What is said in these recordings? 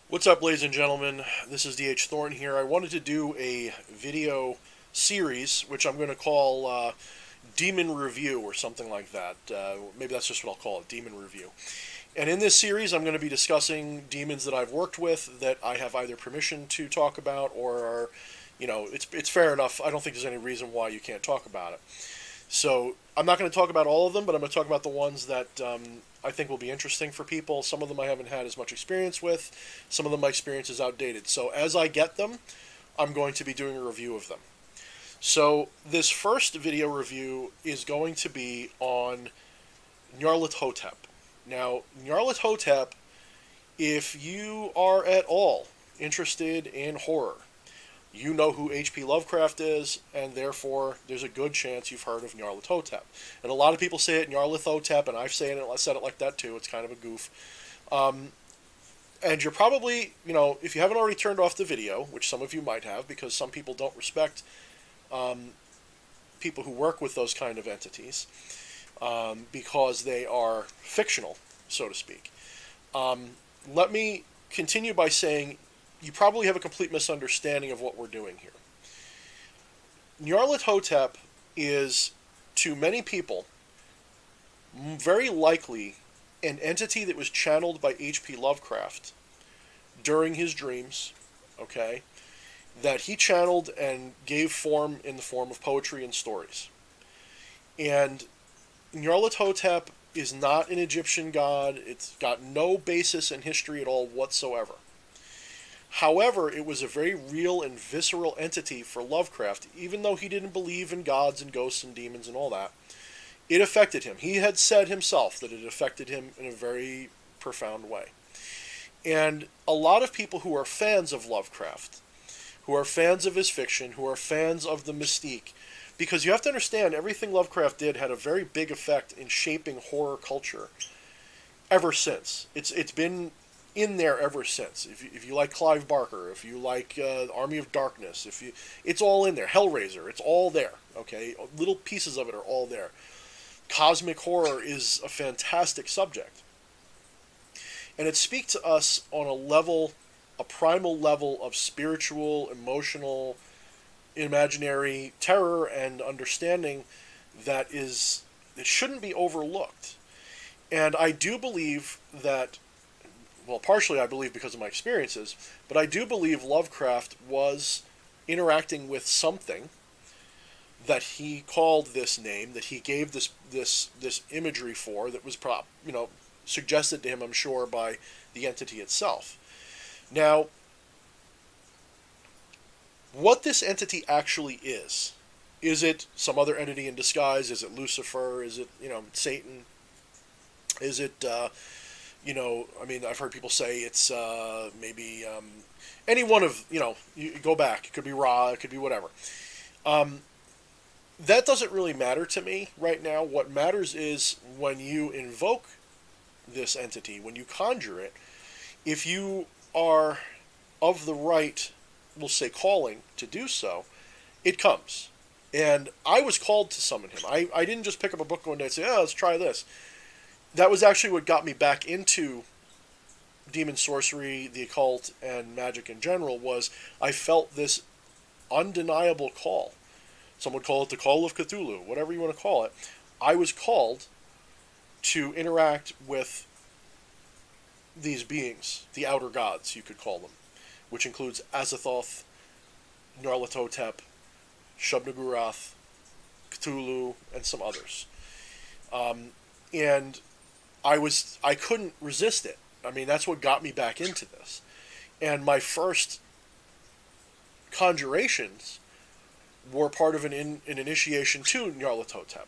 What's up, ladies and gentlemen? This is DH Thorne here. I wanted to do a video series, which I'm going to call Demon Review or something like that. Maybe that's just what I'll call it, Demon Review. And in this series, I'm going to be discussing demons that I've worked with that I have either permission to talk about or are, it's fair enough. I don't think there's any reason why you can't talk about it. So I'm not going to talk about all of them, but I'm going to talk about the ones that I think will be interesting for people. Some of them I haven't had as much experience with. Some of them my experience is outdated. So as I get them, I'm going to be doing a review of them. So this first video review is going to be on Nyarlathotep. Now, Nyarlathotep, if you are at all interested in horror, you know who H.P. Lovecraft is, and therefore there's a good chance you've heard of Nyarlathotep. And a lot of people say it Nyarlathotep, and I've said it like that too. It's kind of a goof. And you're probably, if you haven't already turned off the video, which some of you might have, because some people don't respect people who work with those kind of entities, because they are fictional, so to speak. Let me continue by saying you probably have a complete misunderstanding of what we're doing here. Nyarlathotep is, to many people, very likely an entity that was channeled by H.P. Lovecraft during his dreams, okay, that he channeled and gave form in the form of poetry and stories. And Nyarlathotep is not an Egyptian god. It's got no basis in history at all whatsoever. However, it was a very real and visceral entity for Lovecraft, even though he didn't believe in gods and ghosts and demons and all that. It affected him. He had said himself that it affected him in a very profound way. And a lot of people who are fans of Lovecraft, who are fans of his fiction, who are fans of the mystique, because you have to understand, everything Lovecraft did had a very big effect in shaping horror culture ever since. It's been in there ever since. If you like Clive Barker, if you like Army of Darkness, it's all in there. Hellraiser, it's all there. Okay, little pieces of it are all there. Cosmic horror is a fantastic subject, and it speaks to us on a primal level of spiritual, emotional, imaginary terror and understanding it shouldn't be overlooked. And I do believe that, well, partially I believe because of my experiences, but I do believe Lovecraft was interacting with something that he called this name, that he gave this imagery for, that was suggested to him, I'm sure, by the entity itself. Now, what this entity actually is it some other entity in disguise? Is it Lucifer? Is it, Satan? Is it, I've heard people say it's maybe any one of, you go back. It could be Ra, it could be whatever. That doesn't really matter to me right now. What matters is when you invoke this entity, when you conjure it, if you are of the right, we'll say, calling to do so, it comes. And I was called to summon him. I didn't just pick up a book one day and say, oh, let's try this. That was actually what got me back into demon sorcery, the occult, and magic in general. Was I felt this undeniable call. Some would call it the call of Cthulhu, whatever you want to call it. I was called to interact with these beings, the outer gods, you could call them, which includes Azathoth, Nyarlathotep, Shub-Niggurath, Cthulhu, and some others. And I couldn't resist it. I mean, that's what got me back into this. And my first conjurations were part of an initiation to Nyarlathotep.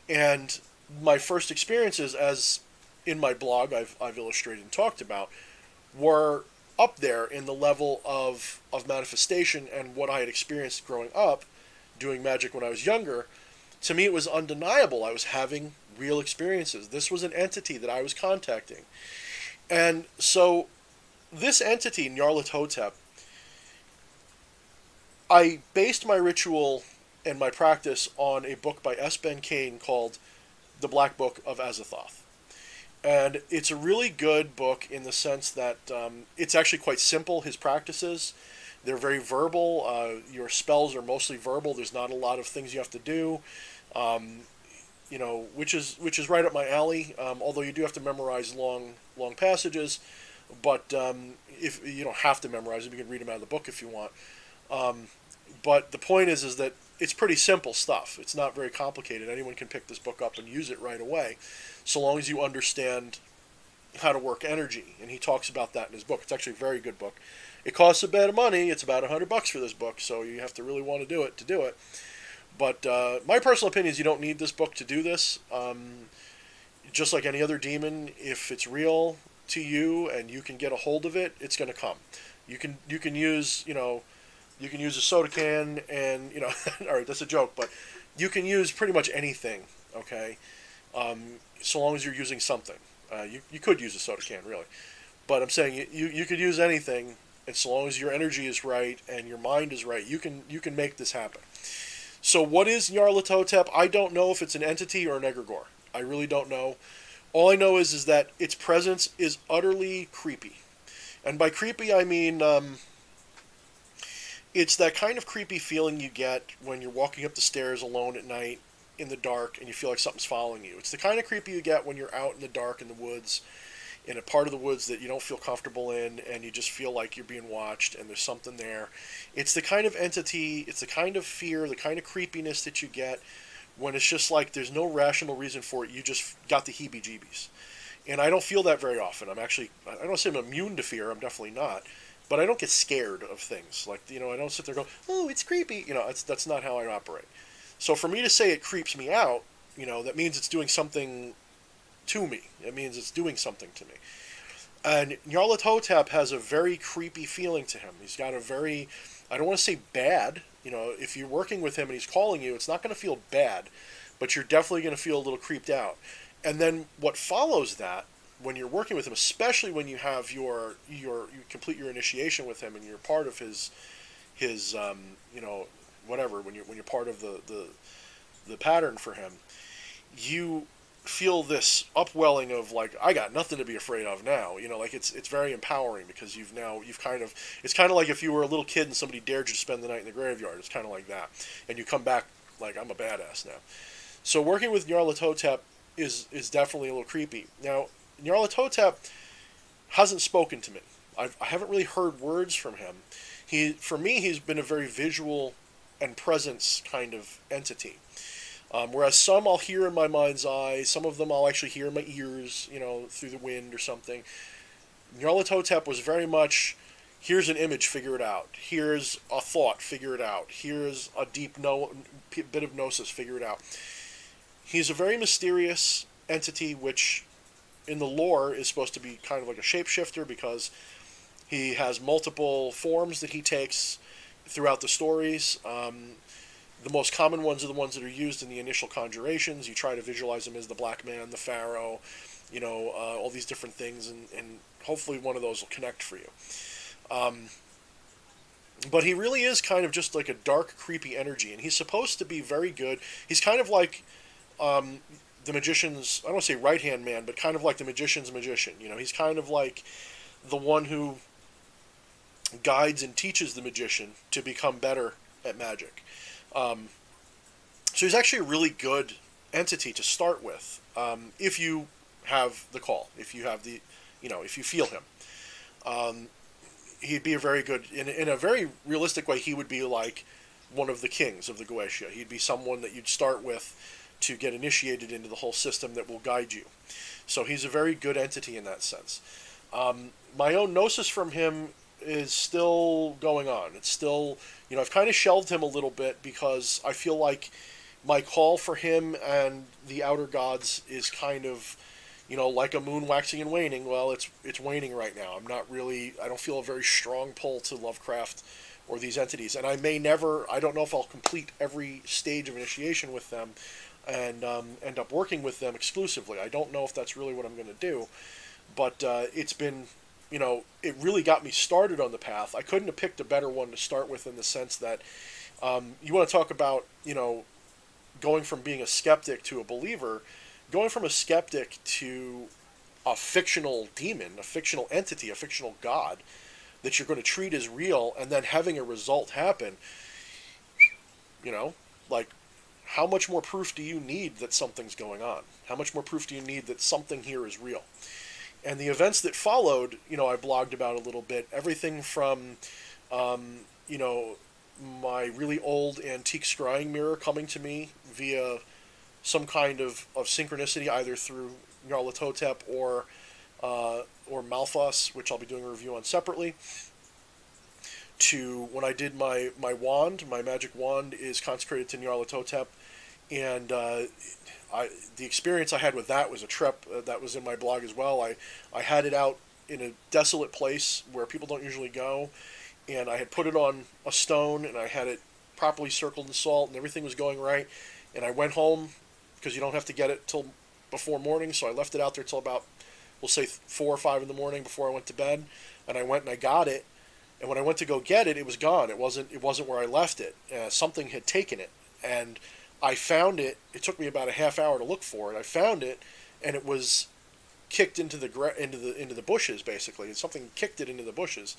And my first experiences, as in my blog I've illustrated and talked about, were up there in the level of manifestation and what I had experienced growing up, doing magic when I was younger. To me, it was undeniable. I was having real experiences. This was an entity that I was contacting. And so this entity, Nyarlathotep, I based my ritual and my practice on a book by S. Ben Kane called The Black Book of Azathoth. And it's a really good book in the sense that it's actually quite simple. His practices, they're very verbal. Your spells are mostly verbal. There's not a lot of things you have to do. Um, which is right up my alley. Although you do have to memorize long passages, but if you don't have to memorize them, you can read them out of the book if you want. Um, but the point is that it's pretty simple stuff. It's not very complicated. Anyone can pick this book up and use it right away, so long as you understand how to work energy. And he talks about that in his book. It's actually a very good book. It costs a bit of money. It's about $100 for this book, so you have to really want to do it to do it. But my personal opinion is you don't need this book to do this. Just like any other demon, if it's real to you and you can get a hold of it, it's going to come. You can use you can use a soda can and all right, that's a joke, but you can use pretty much anything. Okay, so long as you're using something. You could use a soda can really, but I'm saying you could use anything, and so long as your energy is right and your mind is right, you can make this happen. So what is Nyarlathotep? I don't know if it's an entity or an egregore. I really don't know. All I know is that its presence is utterly creepy. And by creepy, I mean it's that kind of creepy feeling you get when you're walking up the stairs alone at night in the dark and you feel like something's following you. It's the kind of creepy you get when you're out in the dark in the woods, in a part of the woods that you don't feel comfortable in, and you just feel like you're being watched and there's something there. It's the kind of entity, it's the kind of fear, the kind of creepiness that you get when it's just like there's no rational reason for it. You just got the heebie-jeebies. And I don't feel that very often. I don't say I'm immune to fear, I'm definitely not. But I don't get scared of things. Like, I don't sit there and go, oh, it's creepy. That's not how I operate. So for me to say it creeps me out, that means it's doing something to me. It means it's doing something to me. And Nyarlathotep has a very creepy feeling to him. He's got a very, I don't want to say bad. If you're working with him and he's calling you, it's not going to feel bad, but you're definitely going to feel a little creeped out. And then what follows that, when you're working with him, especially when you have you complete your initiation with him and you're part of his whatever, when you're part of the pattern for him, you feel this upwelling of like, I got nothing to be afraid of now. Like it's very empowering because it's kind of like if you were a little kid and somebody dared you to spend the night in the graveyard. It's kind of like that, and you come back like, I'm a badass now. So working with Nyarlathotep is definitely a little creepy. Now Nyarlathotep hasn't spoken to me. I haven't really heard words from him. For me, he's been a very visual and presence kind of entity. Whereas some I'll hear in my mind's eye, some of them I'll actually hear in my ears, through the wind or something. Nyarlathotep was very much, here's an image, figure it out. Here's a thought, figure it out. Here's a deep bit of gnosis, figure it out. He's a very mysterious entity, which in the lore is supposed to be kind of like a shapeshifter because he has multiple forms that he takes throughout the stories. The most common ones are the ones that are used in the initial conjurations. You try to visualize him as the Black Man, the Pharaoh, all these different things, and hopefully one of those will connect for you. But he really is kind of just like a dark, creepy energy, and he's supposed to be very good. He's kind of like the magician's, I don't want to say right-hand man, but kind of like the magician's magician. He's kind of like the one who guides and teaches the magician to become better at magic. So he's actually a really good entity to start with, if you have the call, if you have if you feel him. He'd be a very good, in a very realistic way, he would be like one of the kings of the Goetia. He'd be someone that you'd start with to get initiated into the whole system that will guide you. So he's a very good entity in that sense. My own gnosis from him is still going on. It's still, I've kind of shelved him a little bit because I feel like my call for him and the outer gods is kind of, like a moon waxing and waning. Well, it's waning right now. I don't feel a very strong pull to Lovecraft or these entities. And I don't know if I'll complete every stage of initiation with them and end up working with them exclusively. I don't know if that's really what I'm going to do. But it's been, it really got me started on the path. I couldn't have picked a better one to start with in the sense that you want to talk about, going from being a skeptic to a believer. Going from a skeptic to a fictional demon, a fictional entity, a fictional god that you're going to treat as real, and then having a result happen, you know, like, how much more proof do you need that something's going on? How much more proof do you need that something here is real? And the events that followed, I blogged about a little bit. Everything from, um, you know, my really old antique scrying mirror coming to me via some kind of synchronicity, either through Nyarlathotep or Malthus, which I'll be doing a review on separately, to when I did my wand. My magic wand is consecrated to Nyarlathotep, and the experience I had with that was a trip. That was in my blog as well. I had it out in a desolate place where people don't usually go, and I had put it on a stone, and I had it properly circled in salt, and everything was going right. And I went home, because you don't have to get it till before morning, so I left it out there till about, we'll say 4 or 5 in the morning before I went to bed, and I went and I got it. And when I went to go get it, it was gone. It wasn't where I left it. Something had taken it, and I found it. It took me about a half hour to look for it. I found it, and it was kicked into the bushes, basically. And something kicked it into the bushes,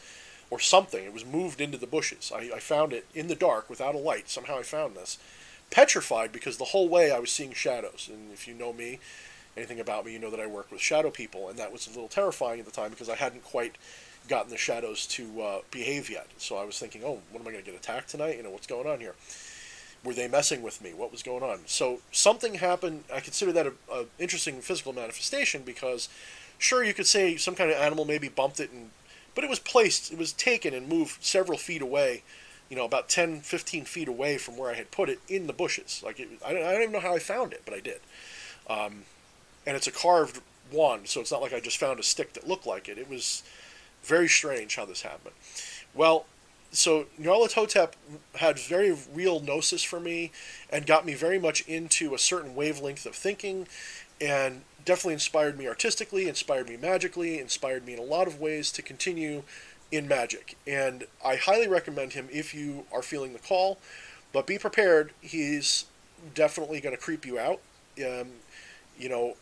or something. It was moved into the bushes. I found it in the dark without a light. Somehow I found this, petrified, because the whole way I was seeing shadows. And if you know me, anything about me, you know that I work with shadow people, and that was a little terrifying at the time because I hadn't quite gotten the shadows to behave yet. So I was thinking, oh, what am I going to get attacked tonight? What's going on here? Were they messing with me? What was going on? So something happened. I consider that a interesting physical manifestation, because sure, you could say some kind of animal maybe bumped it, but it was placed, it was taken and moved several feet away, about 10, 15 feet away from where I had put it in the bushes. I don't even know how I found it, but I did. And it's a carved wand, so it's not like I just found a stick that looked like it. It was very strange how this happened. Well, so Nyarlathotep had very real gnosis for me, and got me very much into a certain wavelength of thinking, and definitely inspired me artistically, inspired me magically, inspired me in a lot of ways to continue in magic. And I highly recommend him if you are feeling the call, but be prepared. He's definitely going to creep you out,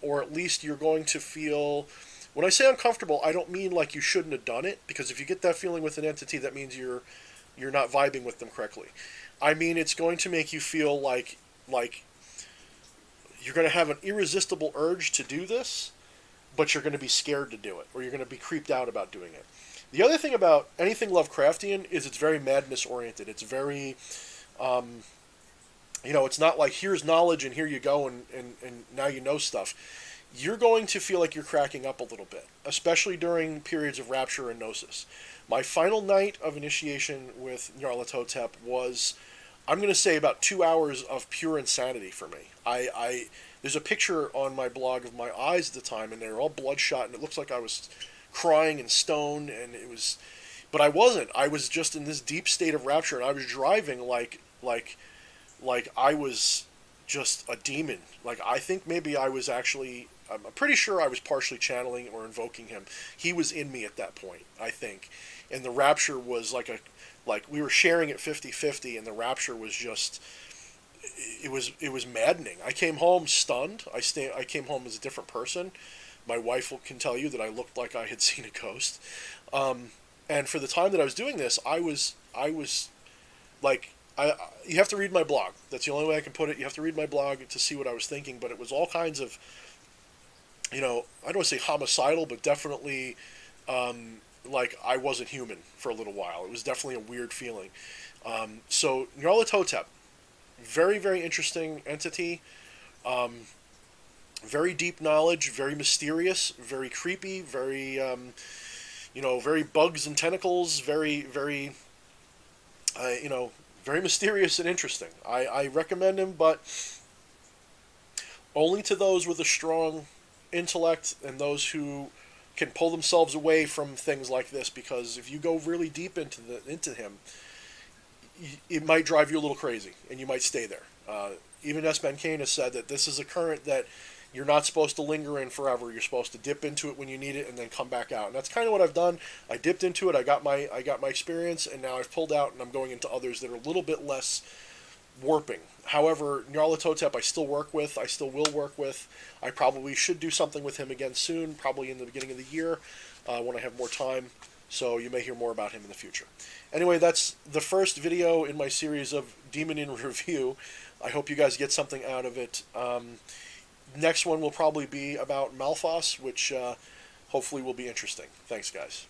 or at least you're going to feel. When I say uncomfortable, I don't mean like you shouldn't have done it, because if you get that feeling with an entity, that means you're not vibing with them correctly. I mean, it's going to make you feel like you're going to have an irresistible urge to do this, but you're going to be scared to do it, or you're going to be creeped out about doing it. The other thing about anything Lovecraftian is it's very madness oriented. It's very, it's not like here's knowledge and here you go and now you know stuff. You're going to feel like you're cracking up a little bit, especially during periods of rapture and gnosis. My final night of initiation with Nyarlathotep was, I'm going to say, about 2 hours of pure insanity for me. There's a picture on my blog of my eyes at the time, and they were all bloodshot, and it looks like I was crying and stoned, but I wasn't. I was just in this deep state of rapture, and I was driving like I was just a demon. Like, I think maybe I was actually, I'm pretty sure I was partially channeling or invoking him. He was in me at that point, I think. And the rapture was like we were sharing it 50-50, and the rapture was just, it was maddening. I came home stunned. I came home as a different person. My wife can tell you that I looked like I had seen a ghost. And for the time that I was doing this, I was like, you have to read my blog. That's the only way I can put it. You have to read my blog to see what I was thinking. But it was all kinds of, I don't want to say homicidal, but definitely like I wasn't human for a little while. It was definitely a weird feeling. So Nyarlathotep, very, very interesting entity. Very deep knowledge, very mysterious, very creepy, very, very bugs and tentacles, very, very, very mysterious and interesting. I recommend him, but only to those with a strong intellect and those who can pull themselves away from things like this, because if you go really deep into him, it might drive you a little crazy, and you might stay there. Even S. Benkane said that this is a current that you're not supposed to linger in forever. You're supposed to dip into it when you need it and then come back out. And that's kind of what I've done. I dipped into it. I got my experience, and now I've pulled out, and I'm going into others that are a little bit less warping. However, Nyarlathotep I still work with, I still will work with. I probably should do something with him again soon, probably in the beginning of the year when I have more time. So you may hear more about him in the future. Anyway, that's the first video in my series of Demon in Review. I hope you guys get something out of it. Next one will probably be about Malphas, which hopefully will be interesting. Thanks, guys.